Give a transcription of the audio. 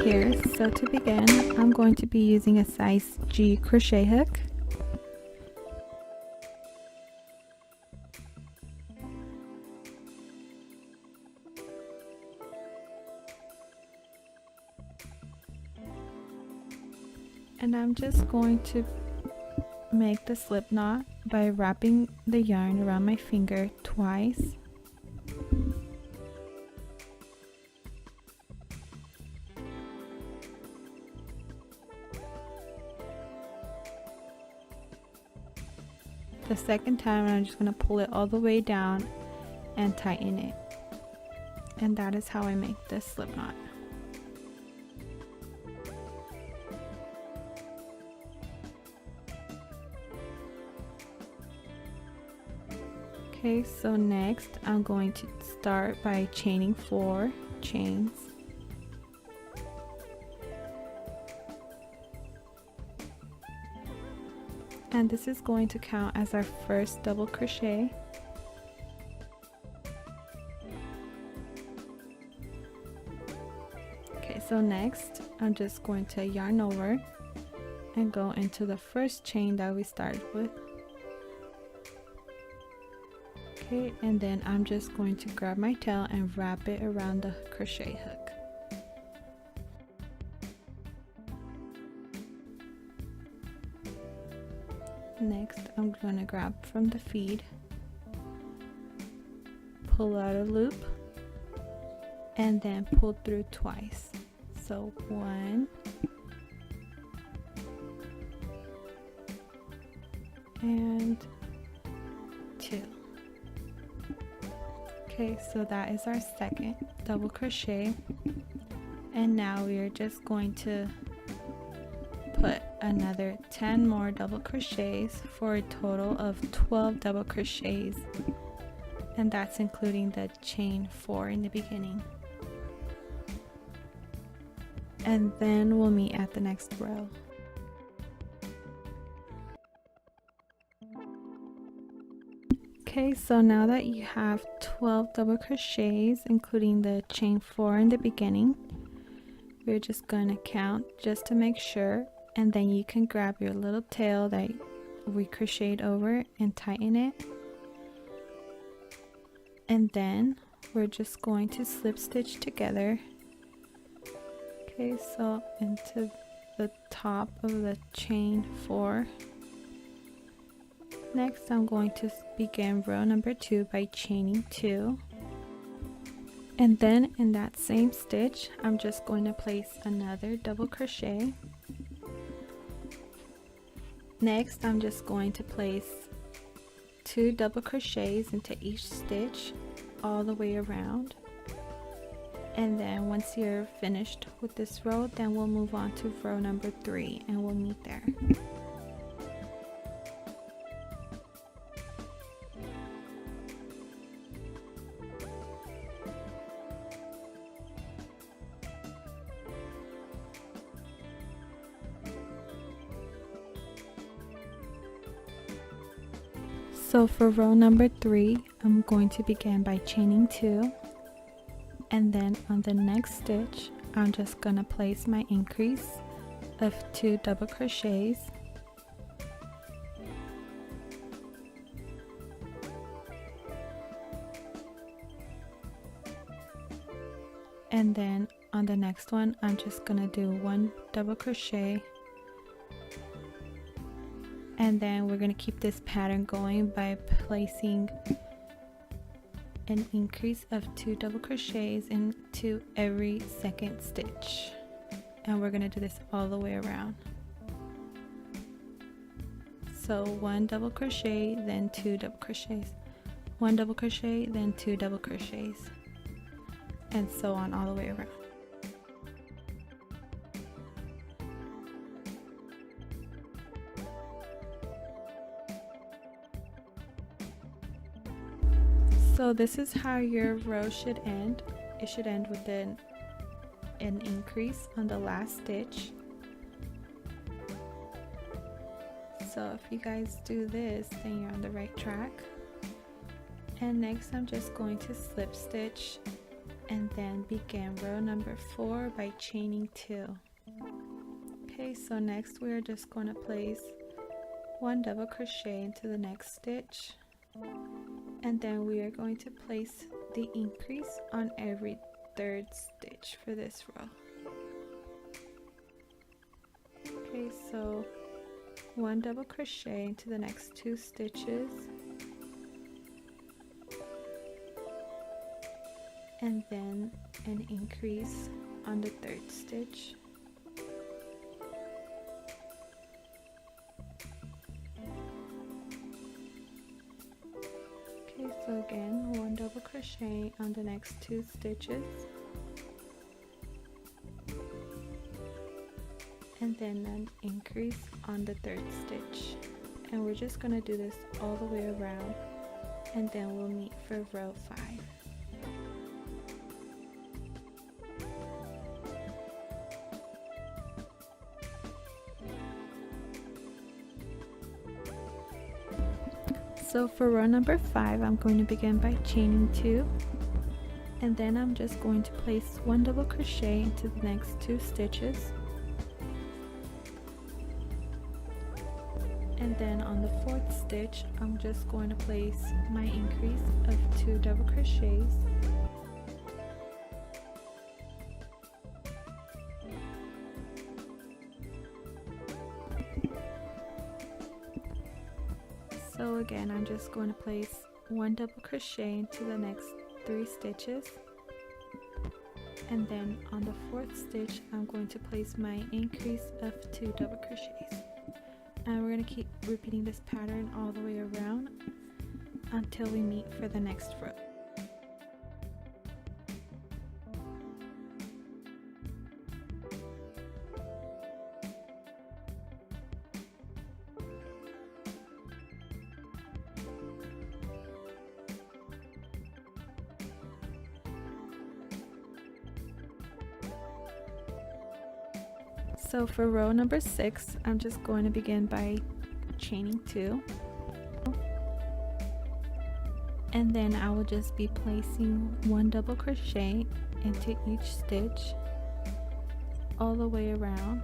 Here. So to begin, I'm going to be using a size G crochet hook. And I'm just going to make the slip knot by wrapping the yarn around my finger twice. The second time I'm just going to pull it all the way down and tighten it, and that is how I make this slip knot. Okay, so next I'm going to start by chaining 4 chains. And this is going to count as our first double crochet. Okay, so next I'm just going to yarn over and go into the first chain that we started with. Okay, and then I'm just going to grab my tail and wrap it around the crochet hook. Next, I'm going to grab from the feed, pull out a loop, and then pull through twice. So 1 and 2. Okay, so that is our second double crochet, and now we are just going to put another 10 more double crochets for a total of 12 double crochets, and that's including the chain 4 in the beginning. And then we'll meet at the next row. Okay, so now that you have 12 double crochets including the chain 4 in the beginning, we're just going to count just to make sure, and then you can grab your little tail that we crocheted over and tighten it. And then we're just going to slip stitch together. Okay, so into the top of the chain 4. Next, I'm going to begin row number 2 by chaining 2. And then in that same stitch, I'm just going to place another double crochet. Next, I'm just going to place 2 double crochets into each stitch all the way around. And then once you're finished with this row, then we'll move on to row number 3 and we'll meet there. So for row number 3, I'm going to begin by chaining 2, and then on the next stitch, I'm just going to place my increase of 2 double crochets. And then on the next one, I'm just going to do 1 double crochet. And then we're going to keep this pattern going by placing an increase of 2 double crochets into every second stitch, and we're going to do this all the way around. So 1 double crochet, then 2 double crochets, 1 double crochet, then 2 double crochets, and so on all the way around. So So this is how your row should end. It should end with an increase on the last stitch. So if you guys do this, then you're on the right track. And next I'm just going to slip stitch and then begin row number 4 by chaining 2. Okay, so next we're just going to place 1 double crochet into the next stitch, and then we are going to place the increase on every 3rd stitch for this row. Okay, so 1 double crochet into the next 2 stitches, and then an increase on the 3rd stitch. Okay, so again 1 double crochet on the next 2 stitches, and then an increase on the 3rd stitch, and we're just going to do this all the way around, and then we'll meet for row 5. So for row number 5, I'm going to begin by chaining 2, and then I'm just going to place 1 double crochet into the next 2 stitches, and then on the 4th stitch I'm just going to place my increase of 2 double crochets, so again I'm just going to place 1 double crochet into the next 3 stitches, and then on the 4th stitch I'm going to place my increase of 2 double crochets. And we're going to keep repeating this pattern all the way around until we meet for the next row. So for row number 6, I'm just going to begin by chaining 2, and then I will just be placing 1 double crochet into each stitch all the way around,